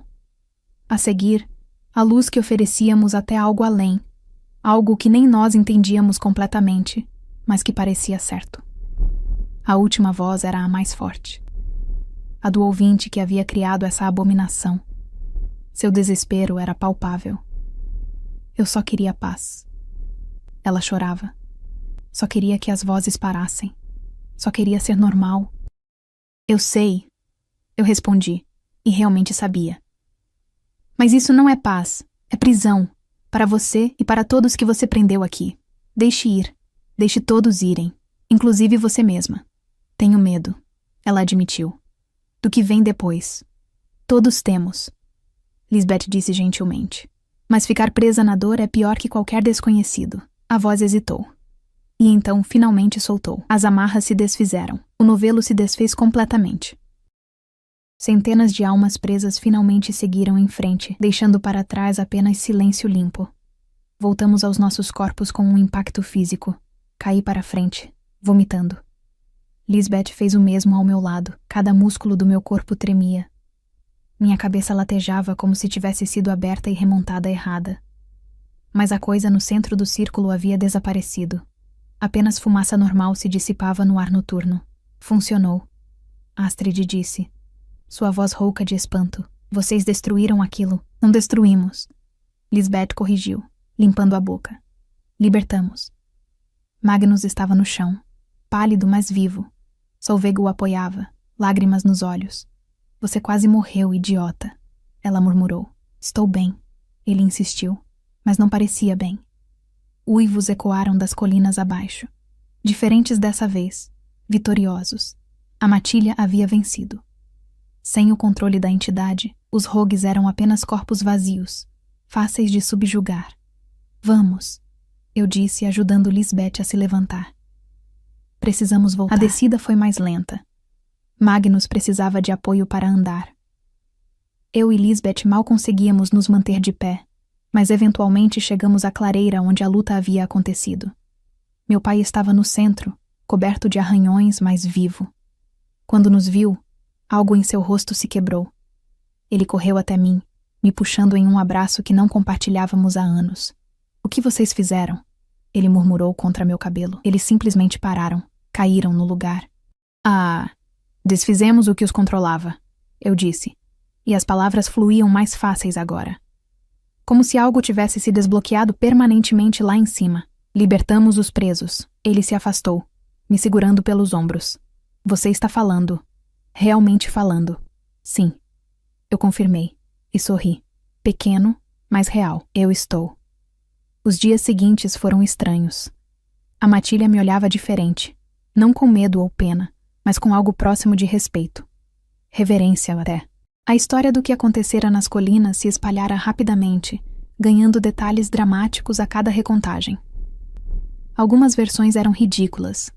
A seguir, a luz que oferecíamos até algo além, algo que nem nós entendíamos completamente, mas que parecia certo. A última voz era a mais forte. A do ouvinte que havia criado essa abominação. Seu desespero era palpável. Eu só queria paz. Ela chorava. Só queria que as vozes parassem. Só queria ser normal. Eu sei, eu respondi, e realmente sabia. Mas isso não é paz, é prisão, para você e para todos que você prendeu aqui. Deixe ir, deixe todos irem, inclusive você mesma. Tenho medo, ela admitiu. Do que vem depois. Todos temos, Lisbeth disse gentilmente. Mas ficar presa na dor é pior que qualquer desconhecido. A voz hesitou. E então finalmente soltou. As amarras se desfizeram. O novelo se desfez completamente. Centenas de almas presas finalmente seguiram em frente, deixando para trás apenas silêncio limpo. Voltamos aos nossos corpos com um impacto físico. Caí para frente, vomitando. Lisbeth fez o mesmo ao meu lado. Cada músculo do meu corpo tremia. Minha cabeça latejava como se tivesse sido aberta e remontada errada. Mas a coisa no centro do círculo havia desaparecido. Apenas fumaça normal se dissipava no ar noturno. Funcionou. Astrid disse. Sua voz rouca de espanto. Vocês destruíram aquilo. Não destruímos. Lisbeth corrigiu, limpando a boca. Libertamos. Magnus estava no chão, pálido, mas vivo. Solveig o apoiava, lágrimas nos olhos. Você quase morreu, idiota. Ela murmurou. Estou bem. Ele insistiu, mas não parecia bem. Uivos ecoaram das colinas abaixo. Diferentes dessa vez, vitoriosos. A matilha havia vencido. Sem o controle da entidade, os rogues eram apenas corpos vazios, fáceis de subjugar. Vamos, eu disse, ajudando Lisbeth a se levantar. Precisamos voltar. A descida foi mais lenta. Magnus precisava de apoio para andar. Eu e Lisbeth mal conseguíamos nos manter de pé, mas eventualmente chegamos à clareira onde a luta havia acontecido. Meu pai estava no centro, coberto de arranhões, mas vivo. Quando nos viu, algo em seu rosto se quebrou. Ele correu até mim, me puxando em um abraço que não compartilhávamos há anos. O que vocês fizeram? Ele murmurou contra meu cabelo. Eles simplesmente pararam, caíram no lugar. Desfizemos o que os controlava, eu disse, e as palavras fluíam mais fáceis agora. Como se algo tivesse se desbloqueado permanentemente lá em cima. Libertamos os presos. Ele se afastou, me segurando pelos ombros. Você está falando. Realmente falando. Sim. Eu confirmei, e sorri. Pequeno, mas real. Eu estou. Os dias seguintes foram estranhos. A matilha me olhava diferente, não com medo ou pena, mas com algo próximo de respeito. Reverência até. A história do que acontecera nas colinas se espalhara rapidamente, ganhando detalhes dramáticos a cada recontagem. Algumas versões eram ridículas,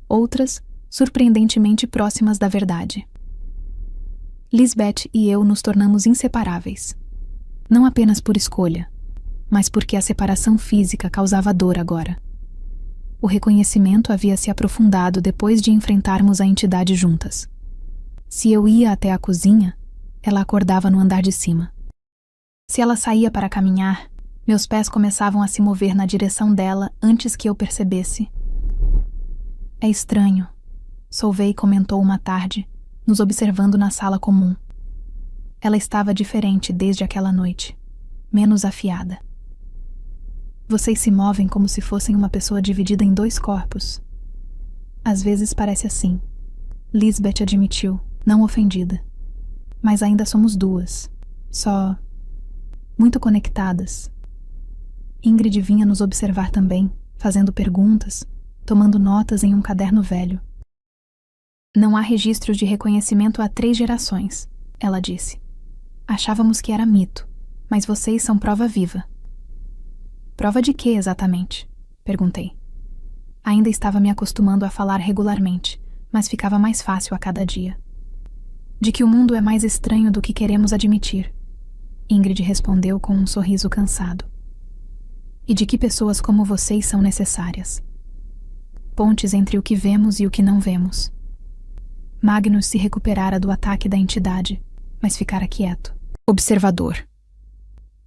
outras surpreendentemente próximas da verdade. Lisbeth e eu nos tornamos inseparáveis. Não apenas por escolha, mas porque a separação física causava dor agora. O reconhecimento havia se aprofundado depois de enfrentarmos a entidade juntas. Se eu ia até a cozinha, ela acordava no andar de cima. Se ela saía para caminhar, meus pés começavam a se mover na direção dela antes que eu percebesse. É estranho, Solveig comentou uma tarde, nos observando na sala comum. Ela estava diferente desde aquela noite, menos afiada. Vocês se movem como se fossem uma pessoa dividida em 2 corpos. Às vezes parece assim, Lisbeth admitiu, não ofendida. Mas ainda somos 2, só muito conectadas. Ingrid vinha nos observar também, fazendo perguntas, tomando notas em um caderno velho. Não há registros de reconhecimento há 3 gerações, ela disse. Achávamos que era mito, mas vocês são prova viva. Prova de quê exatamente? Perguntei. Ainda estava me acostumando a falar regularmente, mas ficava mais fácil a cada dia. De que o mundo é mais estranho do que queremos admitir, Ingrid respondeu com um sorriso cansado. E de que pessoas como vocês são necessárias. Pontes entre o que vemos e o que não vemos. Magnus se recuperara do ataque da entidade, mas ficara quieto. Observador.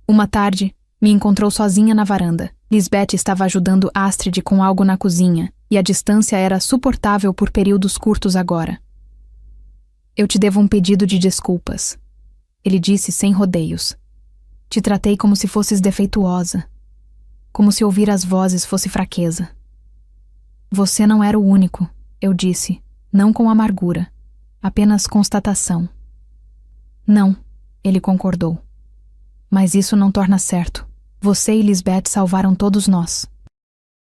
Uma tarde, me encontrou sozinha na varanda. Lisbeth estava ajudando Astrid com algo na cozinha, e a distância era suportável por períodos curtos agora. Eu te devo um pedido de desculpas, ele disse sem rodeios. Te tratei como se fosses defeituosa, como se ouvir as vozes fosse fraqueza. Você não era o único, eu disse, não com amargura, apenas constatação. Não, ele concordou. Mas isso não torna certo. Você e Lisbeth salvaram todos nós.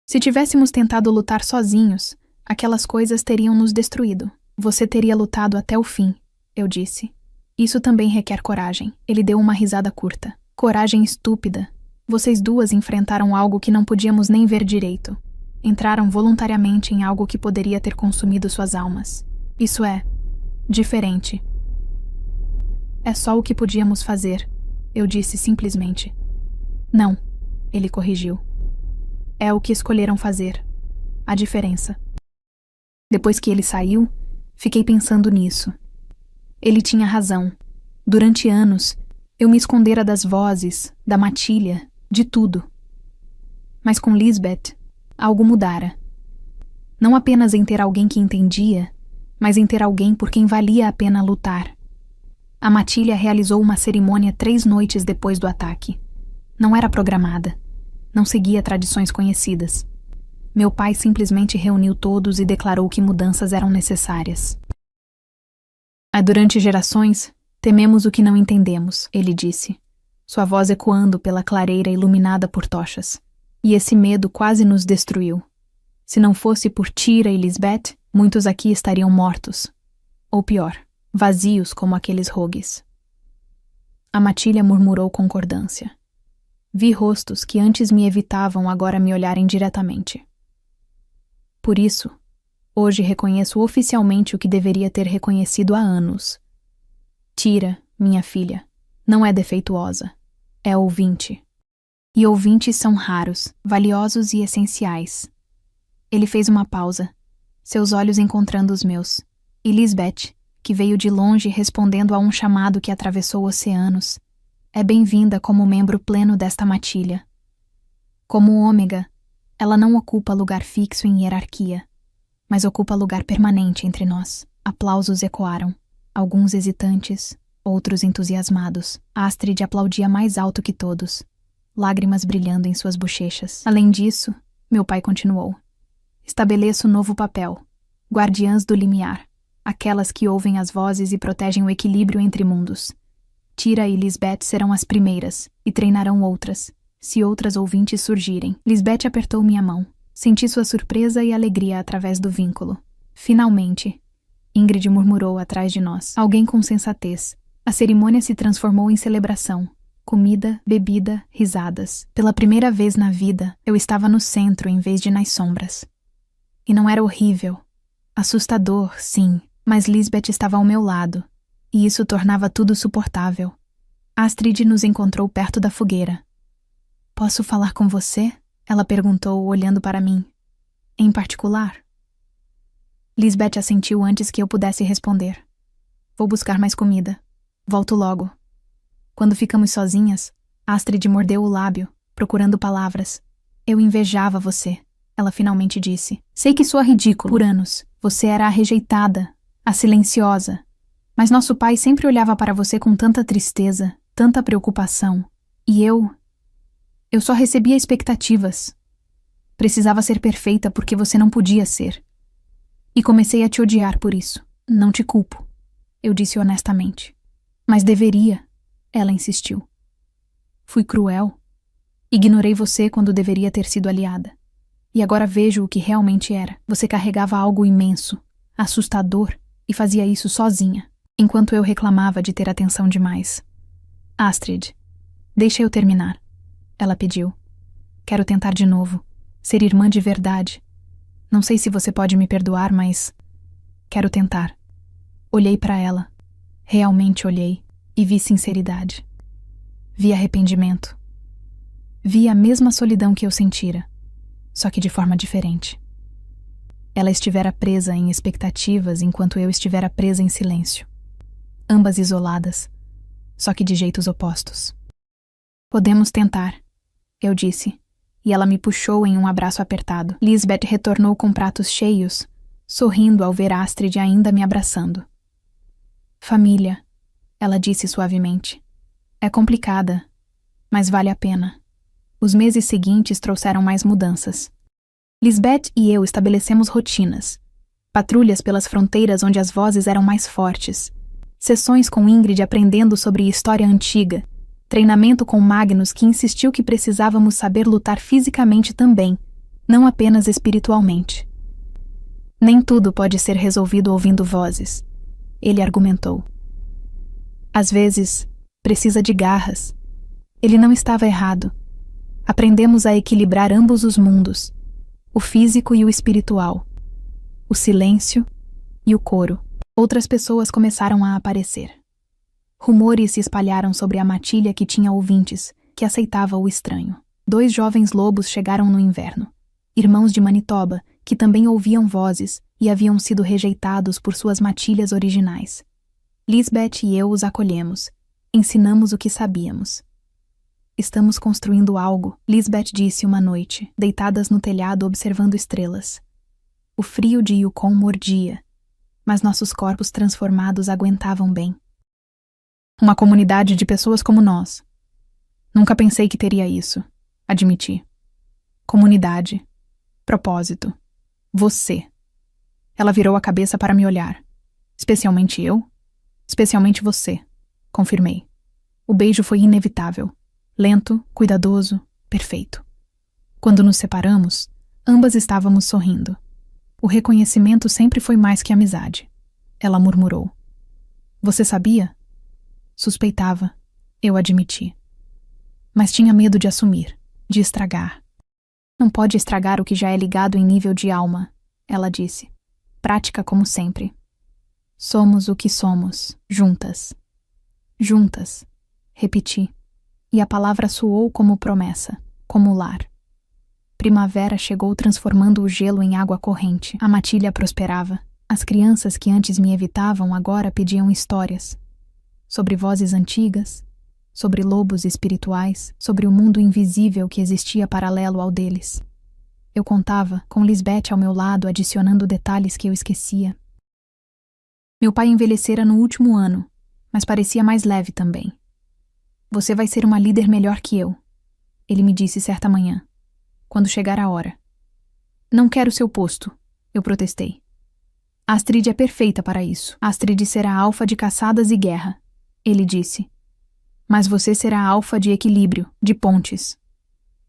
Se tivéssemos tentado lutar sozinhos, aquelas coisas teriam nos destruído. Você teria lutado até o fim, eu disse. Isso também requer coragem. Ele deu uma risada curta. Coragem estúpida. Vocês 2 enfrentaram algo que não podíamos nem ver direito. Entraram voluntariamente em algo que poderia ter consumido suas almas. Isso é diferente. É só o que podíamos fazer, eu disse simplesmente. Não, ele corrigiu. É o que escolheram fazer. A diferença. Depois que ele saiu, fiquei pensando nisso. Ele tinha razão. Durante anos, eu me escondera das vozes, da matilha, de tudo. Mas com Lisbeth, algo mudara. Não apenas em ter alguém que entendia, mas em ter alguém por quem valia a pena lutar. A matilha realizou uma cerimônia 3 noites depois do ataque. Não era programada. Não seguia tradições conhecidas. Meu pai simplesmente reuniu todos e declarou que mudanças eram necessárias. Durante gerações, tememos o que não entendemos, ele disse, sua voz ecoando pela clareira iluminada por tochas. E esse medo quase nos destruiu. Se não fosse por Tira e Lisbeth, muitos aqui estariam mortos. Ou pior, vazios como aqueles rogues. A matilha murmurou concordância. Vi rostos que antes me evitavam agora me olharem diretamente. Por isso, hoje reconheço oficialmente o que deveria ter reconhecido há anos. Tira, minha filha, não é defeituosa. É ouvinte. E ouvintes são raros, valiosos e essenciais. Ele fez uma pausa, seus olhos encontrando os meus, e Lisbeth, que veio de longe respondendo a um chamado que atravessou oceanos, é bem-vinda como membro pleno desta matilha. Como ômega, ela não ocupa lugar fixo em hierarquia, mas ocupa lugar permanente entre nós. Aplausos ecoaram, alguns hesitantes, outros entusiasmados. Astrid aplaudia mais alto que todos, lágrimas brilhando em suas bochechas. Além disso, meu pai continuou. Estabeleço um novo papel, guardiãs do limiar, aquelas que ouvem as vozes e protegem o equilíbrio entre mundos. Tira e Lisbeth serão as primeiras, e treinarão outras, se outras ouvintes surgirem. Lisbeth apertou minha mão. Senti sua surpresa e alegria através do vínculo. Finalmente, Ingrid murmurou atrás de nós. Alguém com sensatez. A cerimônia se transformou em celebração. Comida, bebida, risadas. Pela primeira vez na vida, eu estava no centro em vez de nas sombras. E não era horrível. Assustador, sim, mas Lisbeth estava ao meu lado, e isso tornava tudo suportável. Astrid nos encontrou perto da fogueira. Posso falar com você? Ela perguntou, olhando para mim. Em particular? Lisbeth assentiu antes que eu pudesse responder. Vou buscar mais comida. Volto logo. Quando ficamos sozinhas, Astrid mordeu o lábio, procurando palavras. Eu invejava você, ela finalmente disse. Sei que soa ridículo. Por anos, você era a rejeitada, a silenciosa. Mas nosso pai sempre olhava para você com tanta tristeza, tanta preocupação. E eu só recebia expectativas. Precisava ser perfeita porque você não podia ser. E comecei a te odiar por isso. Não te culpo, eu disse honestamente. Mas deveria, ela insistiu. Fui cruel. Ignorei você quando deveria ter sido aliada. E agora vejo o que realmente era. Você carregava algo imenso, assustador, e fazia isso sozinha, enquanto eu reclamava de ter atenção demais. Astrid, deixa eu terminar. Ela pediu. Quero tentar de novo. Ser irmã de verdade. Não sei se você pode me perdoar, mas quero tentar. Olhei para ela. Realmente olhei e vi sinceridade. Vi arrependimento. Vi a mesma solidão que eu sentira, só que de forma diferente. Ela estivera presa em expectativas enquanto eu estivera presa em silêncio. Ambas isoladas, só que de jeitos opostos. Podemos tentar, eu disse, e ela me puxou em um abraço apertado. Lisbeth retornou com pratos cheios, sorrindo ao ver Astrid ainda me abraçando. Família, ela disse suavemente. É complicada, mas vale a pena. Os meses seguintes trouxeram mais mudanças. Lisbeth e eu estabelecemos rotinas. Patrulhas pelas fronteiras onde as vozes eram mais fortes. Sessões com Ingrid aprendendo sobre história antiga. Treinamento com Magnus que insistiu que precisávamos saber lutar fisicamente também, não apenas espiritualmente. Nem tudo pode ser resolvido ouvindo vozes, ele argumentou. Às vezes, precisa de garras. Ele não estava errado. Aprendemos a equilibrar ambos os mundos, o físico e o espiritual, o silêncio e o coro. Outras pessoas começaram a aparecer. Rumores se espalharam sobre a matilha que tinha ouvintes, que aceitava o estranho. 2 jovens lobos chegaram no inverno, irmãos de Manitoba, que também ouviam vozes e haviam sido rejeitados por suas matilhas originais. Lisbeth e eu os acolhemos, ensinamos o que sabíamos. Estamos construindo algo, Lisbeth disse uma noite, deitadas no telhado observando estrelas. O frio de Yukon mordia, mas nossos corpos transformados aguentavam bem. Uma comunidade de pessoas como nós. Nunca pensei que teria isso, admiti. Comunidade. Propósito. Você. Ela virou a cabeça para me olhar. Especialmente eu? Especialmente você, confirmei. O beijo foi inevitável. Lento, cuidadoso, perfeito. Quando nos separamos, ambas estávamos sorrindo. O reconhecimento sempre foi mais que amizade. Ela murmurou. Você sabia? Suspeitava, eu admiti. Mas tinha medo de assumir, de estragar. Não pode estragar o que já é ligado em nível de alma, ela disse. Prática como sempre. Somos o que somos, juntas. Juntas, repeti. E a palavra soou como promessa, como lar. Primavera chegou transformando o gelo em água corrente. A matilha prosperava. As crianças que antes me evitavam agora pediam histórias. Sobre vozes antigas, sobre lobos espirituais, sobre o mundo invisível que existia paralelo ao deles. Eu contava, com Lisbeth ao meu lado, adicionando detalhes que eu esquecia. Meu pai envelhecera no último ano, mas parecia mais leve também. Você vai ser uma líder melhor que eu, ele me disse certa manhã, quando chegar a hora. Não quero seu posto, eu protestei. Astrid é perfeita para isso. Astrid será alfa de caçadas e guerra, ele disse. Mas você será alfa de equilíbrio, de pontes.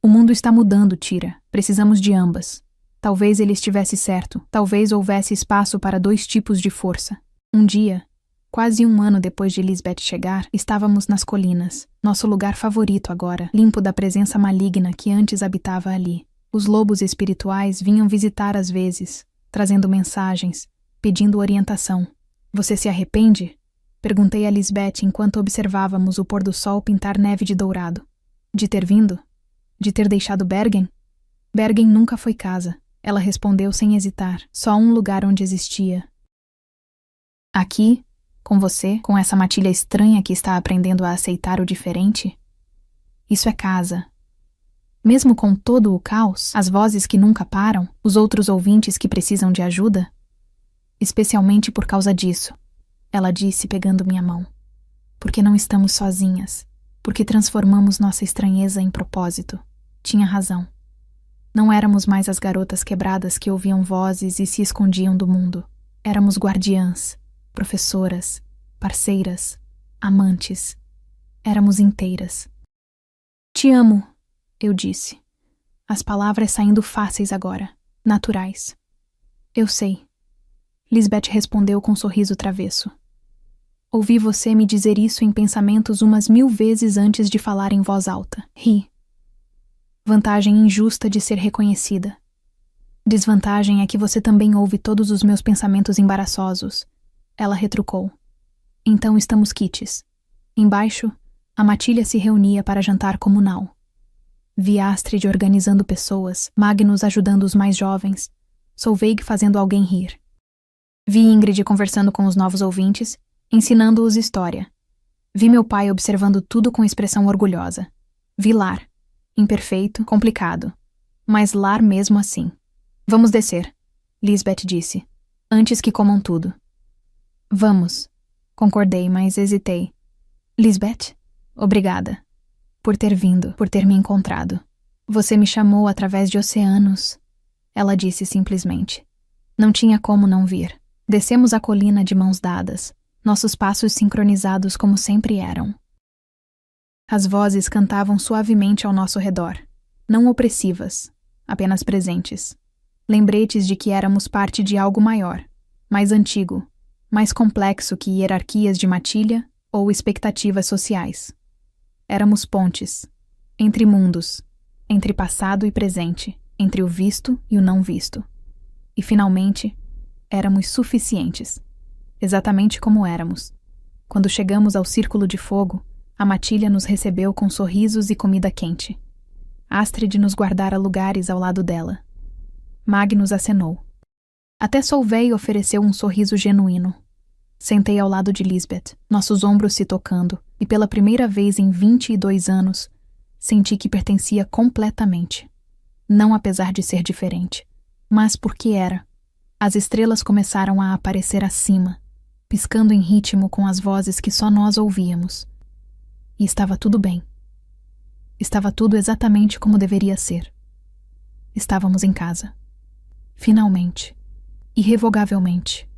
O mundo está mudando, Tira. Precisamos de ambas. Talvez ele estivesse certo. Talvez houvesse espaço para 2 tipos de força. Um dia, quase 1 ano depois de Lisbeth chegar, estávamos nas colinas, nosso lugar favorito agora, limpo da presença maligna que antes habitava ali. Os lobos espirituais vinham visitar às vezes, trazendo mensagens, pedindo orientação. Você se arrepende? Perguntei a Lisbeth enquanto observávamos o pôr do sol pintar neve de dourado. De ter vindo? De ter deixado Bergen? Bergen nunca foi casa, ela respondeu sem hesitar. Só um lugar onde existia. Aqui? Com você? Com essa matilha estranha que está aprendendo a aceitar o diferente? Isso é casa. Mesmo com todo o caos, as vozes que nunca param, os outros ouvintes que precisam de ajuda? Especialmente por causa disso. Ela disse pegando minha mão. Porque não estamos sozinhas. Porque transformamos nossa estranheza em propósito. Tinha razão. Não éramos mais as garotas quebradas que ouviam vozes e se escondiam do mundo. Éramos guardiãs, professoras, parceiras, amantes. Éramos inteiras. Te amo, eu disse. As palavras saindo fáceis agora, naturais. Eu sei. Lisbeth respondeu com um sorriso travesso. Ouvi você me dizer isso em pensamentos umas 1000 vezes antes de falar em voz alta. Ri. Vantagem injusta de ser reconhecida. Desvantagem é que você também ouve todos os meus pensamentos embaraçosos. Ela retrucou. Então estamos quites. Embaixo, a matilha se reunia para jantar comunal. Vi Astrid organizando pessoas, Magnus ajudando os mais jovens, Solveig fazendo alguém rir. Vi Ingrid conversando com os novos ouvintes, ensinando-os história. Vi meu pai observando tudo com expressão orgulhosa. Vi lar. Imperfeito, complicado. Mas lar mesmo assim. Vamos descer, Lisbeth disse, antes que comam tudo. Vamos, concordei, mas hesitei. Lisbeth? Obrigada. Por ter vindo, por ter me encontrado. Você me chamou através de oceanos, ela disse simplesmente. Não tinha como não vir. Descemos a colina de mãos dadas, nossos passos sincronizados como sempre eram. As vozes cantavam suavemente ao nosso redor, não opressivas, apenas presentes. Lembretes de que éramos parte de algo maior, mais antigo, mais complexo que hierarquias de matilha ou expectativas sociais. Éramos pontes, entre mundos, entre passado e presente, entre o visto e o não visto. E, finalmente, éramos suficientes, exatamente como éramos. Quando chegamos ao círculo de fogo, a matilha nos recebeu com sorrisos e comida quente. Astrid nos guardara lugares ao lado dela. Magnus acenou. Até Solveig ofereceu um sorriso genuíno. Sentei ao lado de Lisbeth, nossos ombros se tocando, e pela primeira vez em 22 anos, senti que pertencia completamente. Não apesar de ser diferente, mas porque era. As estrelas começaram a aparecer acima, piscando em ritmo com as vozes que só nós ouvíamos. E estava tudo bem. Estava tudo exatamente como deveria ser. Estávamos em casa. Finalmente. Irrevogavelmente.